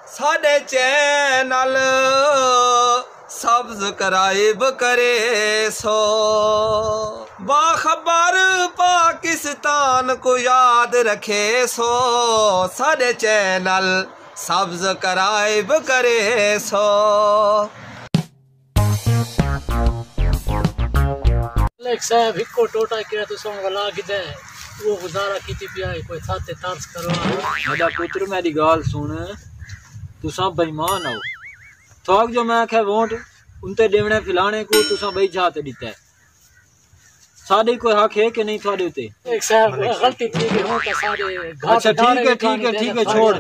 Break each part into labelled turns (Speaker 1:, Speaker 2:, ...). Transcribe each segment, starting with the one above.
Speaker 1: साडे channel subscribe करे सो, बाखबर पाकिस्तान को याद रखे सो, साडे चैनल सब्सक्राइब करे सो।
Speaker 2: साहब हिको टोटा किया तो सो गला किदे वो गुजारा कीती पिया कोई साथे तार्स करो। मेरा पुत्र मेरी गाल सुन, तुसा बेईमान हो। थोक जो मैं आखे वोट उनते देवने फिलाने को तुसा बई जाते दिता है। साडे कोई हक है कि नहीं थोड़े उते? एक साहब गलती थी कि हो तो सारे। अच्छा ठीक है छोड़।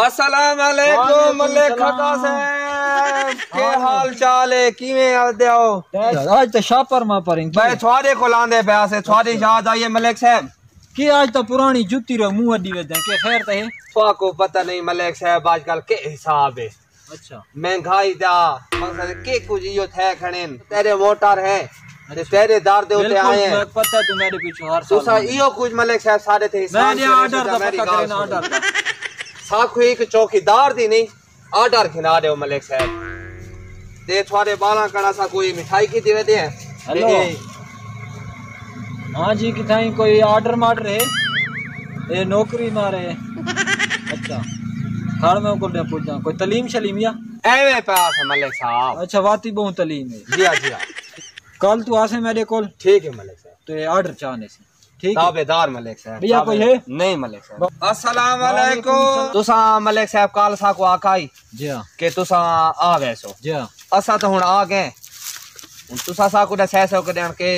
Speaker 1: अस्सलाम वालेकुम मलिक खका साहब, के हाल चाल है? किवें आदे हो?
Speaker 2: आज तो शापर मा परेंगे
Speaker 1: मैं थोड़े को लांदे ब्याह से थोड़ी याद आई है मलिक साहब
Speaker 2: कि आज तो पुरानी जुत्ती रो मुंह अड्डी वेदे के खैर तो है।
Speaker 1: को पता नहीं मलिक साहब आजकल के हिसाब है।
Speaker 2: अच्छा
Speaker 1: महंगाई दा मकसद के कुछ यो थे खणे तेरे मोटर है तेरे दार दे उते आए हैं।
Speaker 2: पता है तू मेरे पीछे हर साल
Speaker 1: तुसा इयो कुछ मलिक साहब सारे थे हिसाब
Speaker 2: मैंने ऑर्डर दा पक्का करना ऑर्डर
Speaker 1: साखु एक चौकीदार दी नहीं ऑर्डर खिला दे मलिक साहब दे थोड़े बाला कणा सा कोई मिठाई की देवे दे।
Speaker 2: हेलो हां जी कि थाई कोई ऑर्डर मार रहे ए नौकरी मारे। अच्छा खाड़ में को पूछा कोई तलीम शलीम या
Speaker 1: एवे पास मलिक साहब?
Speaker 2: अच्छा वाती बहुत तलीम है।
Speaker 1: जी हां
Speaker 2: कल तू आसे मेरे कोल। ठीक है मलिक साहब तो ये ऑर्डर चाहने से ठीक है ताबेदार मलिक साहब। भैया कोई है
Speaker 1: नहीं मलिक साहब। अस्सलाम वालेकुम। तुसा मलिक साहब काल सा को आकाई
Speaker 2: जी हां
Speaker 1: के तुसा आ गए सो। जी हां असा तो हुन आ गए तुसा सा को दसे सो के के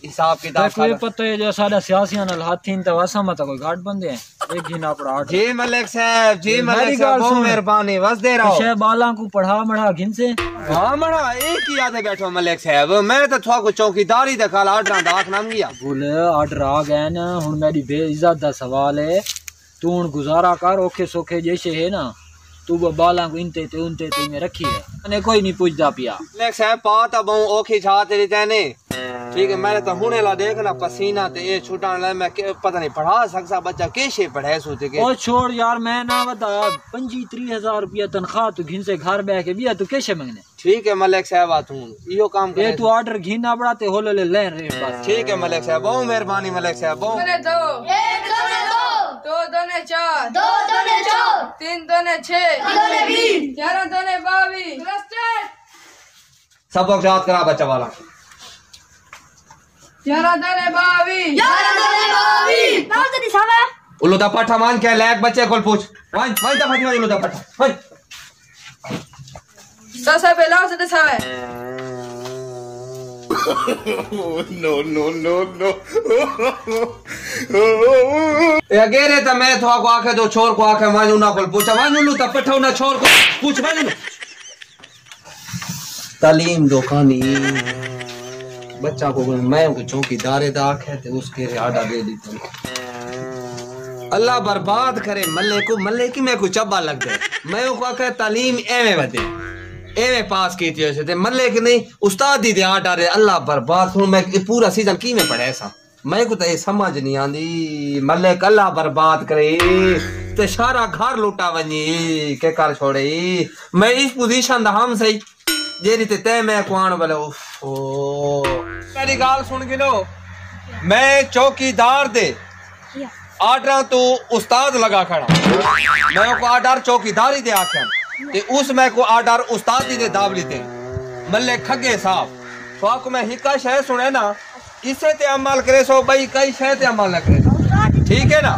Speaker 1: हिसाब किताब
Speaker 2: कोई पता है जो साडा सियासियां नाल हाथीन तो वासा मत कोई घाट बंदे हैं एक ही ना पड़ा।
Speaker 1: जी मलिक साहब जी मलिक साहब बहुत मेहरबानी बस दे रहा हूं
Speaker 2: शे बाला को पढ़ा मढ़ा घिन से।
Speaker 1: हां मड़ा एक ही याद बैठो मलिक साहब मैं तो थवा को चौकीदारी दे खाल ऑर्डर दाख नाम गया
Speaker 2: बोल ऑर्डर आ गए ना हुन मेरी बेइज्जत दा सवाल है तू हुन गुजारा कर ओखे सोखे जैसे है ना तू बाला को इनते ते उनते ते में रखी है अने कोई नहीं पूछदा पिया। मलिक
Speaker 1: साहब पात अब ओखी छा तेरी तने ठीक है मैंने तो हुने ला देखना पसीना ते ये छुटाने ला मैं पता नहीं पढ़ा सकसा बच्चा कैसे पढ़े सोते के।
Speaker 2: ओ छोड़ यार मैं ना बता 25-30 रुपया तनख्वाह तू घिन से घर बैठ के बिया तू कैसे मांगने।
Speaker 1: ठीक है मलिक साहब तू यो काम करे
Speaker 2: तू ऑर्डर घिना पड़ाते होले ले रेट बस।
Speaker 1: ठीक है मलिक साहब बहुत मेहरबानी मलिक साहब बहुत।
Speaker 3: दो दोने चार 3 दोने 6 11 दोने 22
Speaker 1: सब लोग याद करा बच्चा वाला
Speaker 3: 11 दोने 22
Speaker 1: उल्लू दा पठा मान के लैक बच्चे को पूछ वन वन दा फटी उल्लू दा पठा वन
Speaker 3: ससा पे लाओ से सावे
Speaker 1: नो ये गेरे तो मैं थवा को आखे दो छोर को आखे मान उना को पूछा वन उल्लू दा पठा उना छोर को पूछ वन तालीम दो खानी बच्चा को मैं को चौकीदार दाख है तो उसके आडा दे दी अल्लाह बर्बाद करे मल्ले की मैं को चब्बा लग गए मैं को आखे तालीम एवे बदे एवे पास की थी वैसे मल्ले की नहीं उस्ताद दी दे आटा रे अल्लाह बर्बाद हूं मैं पूरा सीजन की में पढ़े ऐसा मैं को तो ये समझ नहीं आंदी मल्ले अल्लाह बर्बाद करे ते सारा घर लुटा वनी के कर छोड़े मैं इस पोजीशन दा हम सही जेरी ते तय मैं कुआन वाले ओ मेरी गाल सुन के लो मैं चौकीदार दे आर्डर तो उस्ताद लगा खड़ा मैं को आर्डर चौकीदारी दे आखे ते उस मैं को आर्डर उस्ताद दे दावली ते मल्ले खगे साहब तो आपको मैं हिका शय सुने ना इसे ते अमल करे सो भाई कई शय ते अमल न करे ठीक है ना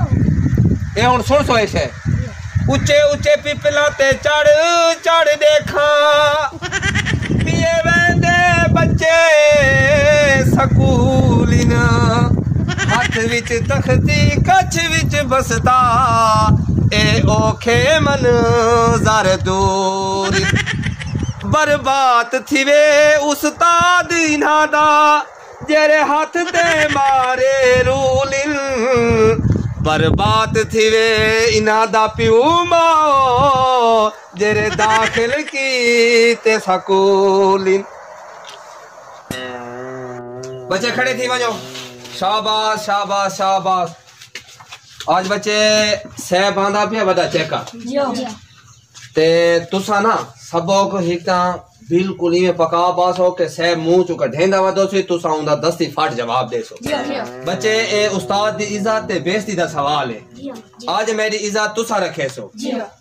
Speaker 1: ये हुन सुन सो ऐसे ऊंचे ऊंचे पिपला ते चढ़ देखा पिए वेंदे बच्चे सकूलिन हाथ विच तख्ती कच्छ विच बसता ए ओखे मन ज़र दूर बर्बाद थिवे उस्ताद इन्हां दा जेरे हाथ ते मारे रूलिन बर्बाद थिवे इन्हां दा प्यू माओ जेरे दाखिल की ते सकूलिन। बच्चे खड़े थी वजो शाबाश शाबाश शाबाश आज बच्चे सह बांधा पिया बदा चेका ते तुसा ना सबक हिकता बिल्कुल ही पका पास हो के सह मुंह चुका ढेंदा वदो सी तुसा उंदा दस्ती फट जवाब दे सो बच्चे ए उस्ताद दी इज्जत ते बेइज्जती दा सवाल है आज मेरी इज्जत तुसा रखे सो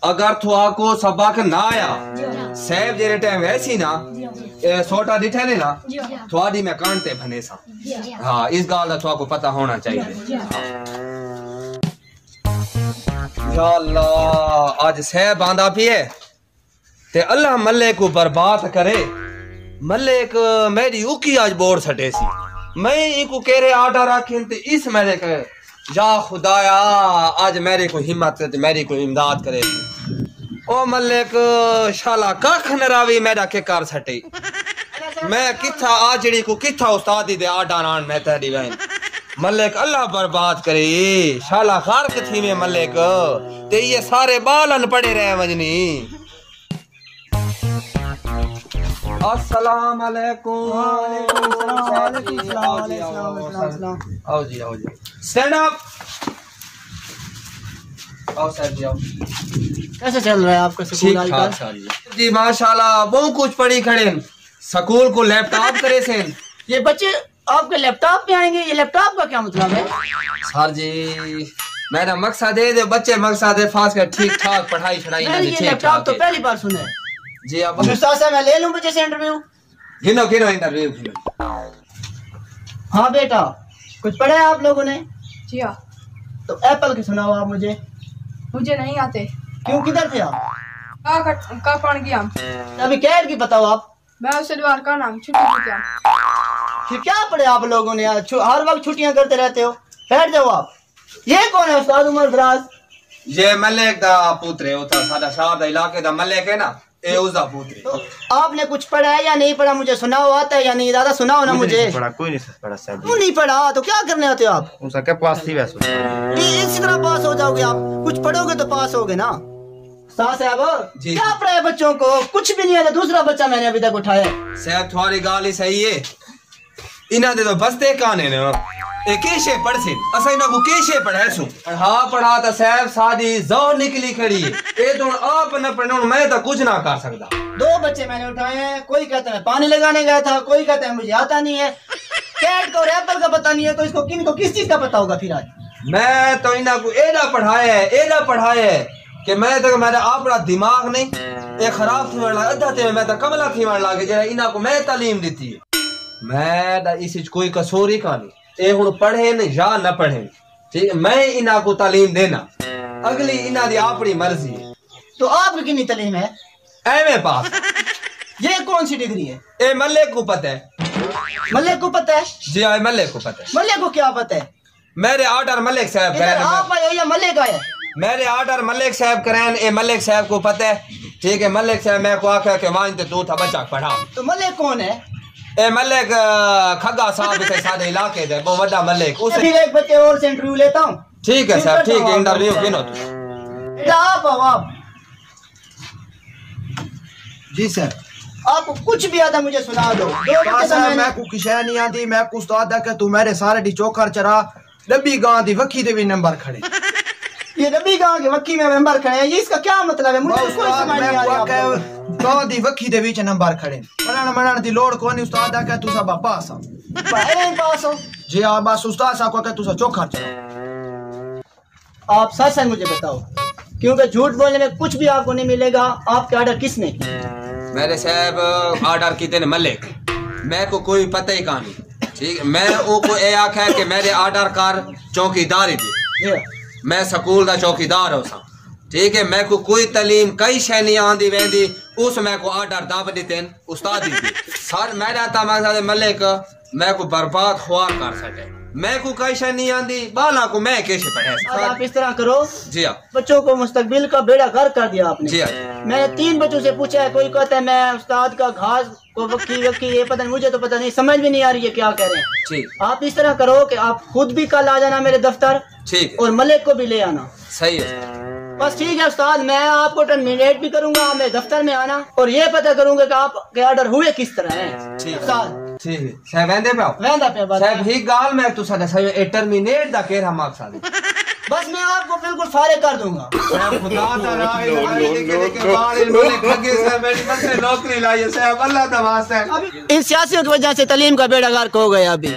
Speaker 1: अगर थुआ को सबक ना आया सैब जेरे टाइम वैसी ना सोटा दिठे ने ना थुआडी मैं कान ते भने सा हां इस गाल दा थुआ को पता होना चाहिए या अल्लाह आज सैब आंदा पिए ते अल्लाह मल्ले को बर्बाद करे मल्ले एक मेरी उकी आज बोर सटे सी मैं इको कह रहे आटा रखीन ते इस मेरे के या खुदाया आज मेरे को हिम्मत करे मेरी को इमदाद करे ओ मल्ले को शाला कख नरावी मेरा के कार सटे मैं किथा आजड़ी को किथा उस्तादी दे आटा नान मैं तेरी वैन मल्लिक अल्लाह बर्बाद करे शाला खारक थी में मल्लिक ते ये सारे बालन पड़े रहे वजनी अस्सलाम वालेकुम आओ जी स्टैंड अप आओ सर जी आओ
Speaker 2: कैसे चल रहा है आपका स्कूल आजकल?
Speaker 1: जी माशाल्लाह बहुत कुछ पढ़ी खड़े स्कूल को लैपटॉप करे से
Speaker 2: ये बच्चे आपके लैपटॉप पे आएंगे ये लैपटॉप का क्या मतलब है?
Speaker 1: सर जी मेरा मकसद है बच्चे मकसद है फास कर ठीक ठाक पढ़ाई छड़ाई ना
Speaker 2: ये लैपटॉप तो पहली बार सुना है
Speaker 1: जी अब
Speaker 2: उस्ताद साहब मैं ले लूं बच्चे से इंटरव्यू
Speaker 1: गिनो इंटरव्यू
Speaker 2: हाँ बेटा कुछ पढ़ा है आप लोगों ने?
Speaker 3: जी हाँ।
Speaker 2: तो एप्पल की सुनाओ आप मुझे
Speaker 3: नहीं आते।
Speaker 2: क्यों किधर थे आप?
Speaker 3: का पढ़ गया
Speaker 2: अभी कैद की बताओ आप।
Speaker 3: मैं उसे द्वार का नाम छुट्टी की क्या
Speaker 2: फिर क्या पढ़े आप लोगों ने हर वक्त छुट्टियां करते रहते हो बैठ जाओ आप। ये कौन है उस्ताद उमर दराज?
Speaker 1: ये मलिक दा पुत्र होता सादा शहर दा इलाके दा मलिक है ना ए उसदा पुत्र।
Speaker 2: तो आपने कुछ पढ़ा है या नहीं पढ़ा मुझे सुनाओ आता है या नहीं दादा सुनाओ ना मुझे।
Speaker 4: कोई नहीं पढ़ा साहब।
Speaker 2: क्यों नहीं पढ़ा तो क्या करने आते हो आप?
Speaker 4: उसका पास थी वैसे
Speaker 2: इसी तरह पास हो जाओगे आप कुछ पढ़ोगे तो पास होगे ना। साहब क्या पढ़ा है बच्चों को? कुछ भी नहीं है दूसरा बच्चा मैंने अभी तक उठाया।
Speaker 1: साहब तुम्हारी गाल ही सही है इना दे तो बसते काने ने ए केशे पढ़से असा इना को केशे पढ़े सु हां पढ़ा तो साहब सादी जो निकली खड़ी है ए तो आप न पढ़नो मैं तो कुछ ना कर सकता।
Speaker 2: दो बच्चे मैंने उठाए हैं कोई कहता है पानी लगाने गया था कोई कहता है मुझे आता नहीं है। कैट को एप्पल का पता नहीं है तो इसको किन को किस चीज का पता होगा फिर आज? मैं
Speaker 1: तो इना को एडा पढ़ाया है कि मैं तो मेरा आपड़ा दिमाग नहीं ए खराब थी वाला अद्धा ते मैं तो कमला थी वाला के जरा इना को मैं तालीम देती है मैं इस कोई कसूर ही का नहीं ए हुन पढ़े न या न पढ़े ठीक मैं इना को तालीम देना अगली इना दी आपड़ी मर्जी है।
Speaker 2: तो आपकी कितनी तालीम है?
Speaker 1: एमए पास।
Speaker 2: ये कौन सी डिग्री है?
Speaker 1: ए मल्लिक को पता है।
Speaker 2: मल्लिक को पता है?
Speaker 1: जी हाँ मल्लिक को पता है।
Speaker 2: मल्लिक को क्या पता है?
Speaker 1: मेरे ऑर्डर मल्लिक साहब करें
Speaker 2: आप या मल्लिक आए
Speaker 1: मेरे ऑर्डर मल्लिक साहब करें ए मल्लिक साहब को पता है ठीक है मल्लिक साहब मैं को आखा के मानते तू था बच्चा पढ़ा।
Speaker 2: तो मल्लिक कौन है?
Speaker 1: ए मल्लिक खग्गा साहब के सारे इलाके दे वो बड़ा मल्लिक उस
Speaker 2: फिर एक बच्चे और से इंटरव्यू लेता हूं।
Speaker 1: ठीक है साहब ठीक है इंटरव्यू गिनो तू
Speaker 2: आप
Speaker 4: जी सर
Speaker 2: आपको कुछ भी आता मुझे सुना दो।
Speaker 4: मैं को किशा नहीं आती मैं को उस्ताद के तू मेरे सारे डी चौकर चरा डब्बी गांव दी वक्की दे भी नंबर खड़े।
Speaker 2: ये डब्बी गांव के वक्की में नंबर खड़े हैं ये इसका क्या मतलब है? मुझे कोई समझ नहीं आ रहा।
Speaker 4: गांव दी वक्की दे बीच नंबर खड़े मनन दी लोड कोनी उस्ताद के तू सब पास हो
Speaker 2: पास हो
Speaker 4: जी हां बस उस्ताद साहब को के तू सब चौकर चरा।
Speaker 2: आप सच सच मुझे बताओ क्योंकि झूठ बोलने में कुछ भी आपको नहीं मिलेगा। आपके ऑर्डर किसने किया?
Speaker 1: मेरे साहब ऑर्डर किते ने मल्लिक मैं को कोई पता ही कहानी ठीक मैं ओ को ए आखा है कि मेरे ऑर्डर कार चौकीदारी दी मैं स्कूल दा चौकीदार हो सा ठीक है मैं को कोई तालीम कई शय नहीं आंदी वेंदी उस मैं को ऑर्डर दाब देते उस्ताद दी सर मेरा ता मकसद मल्लिक मैं को बर्बाद खुआ कर सके मैं को कई शय नहीं आंदी बाला को मैं कैसे पढ़े।
Speaker 2: आप इस तरह करो
Speaker 1: जी हाँ
Speaker 2: बच्चों को मुस्तकबिल का बेड़ा गर्क कर दिया आपने।
Speaker 1: जी हाँ
Speaker 2: मैंने 3 बच्चों से पूछा है कोई कहता है मैं उस्ताद का घास को वक्की ये पता नहीं मुझे तो पता नहीं समझ भी नहीं आ रही है क्या कह रहे हैं।
Speaker 1: ठीक
Speaker 2: आप इस तरह करो कि आप खुद भी कल आ जाना मेरे दफ्तर
Speaker 1: ठीक
Speaker 2: और मलिक को भी ले आना।
Speaker 1: सही है
Speaker 2: बस ठीक है उस्ताद मैं आपको टर्मिनेट भी करूंगा मेरे दफ्तर में आना और ये पता करूंगा कि आपके ऑर्डर हुए किस तरह है।
Speaker 1: ठीक
Speaker 2: उस्ताद
Speaker 1: ठीक है साहब वेंदे पे
Speaker 2: वेंदा पे
Speaker 1: साहब ही गाल मैं तू साडा साहब ए टर्मिनेट दा केरा मकसद
Speaker 5: बस मैं आपको बिल्कुल फारिग कर दूंगा।
Speaker 1: खुदा ताला के बाद इन्होंने खगे से मेडिकल से नौकरी लाई है साहब, अल्लाह का वास्ता है।
Speaker 5: इन सियासियों की वजह से तालीम का बेड़ा गर्क हो गया अभी।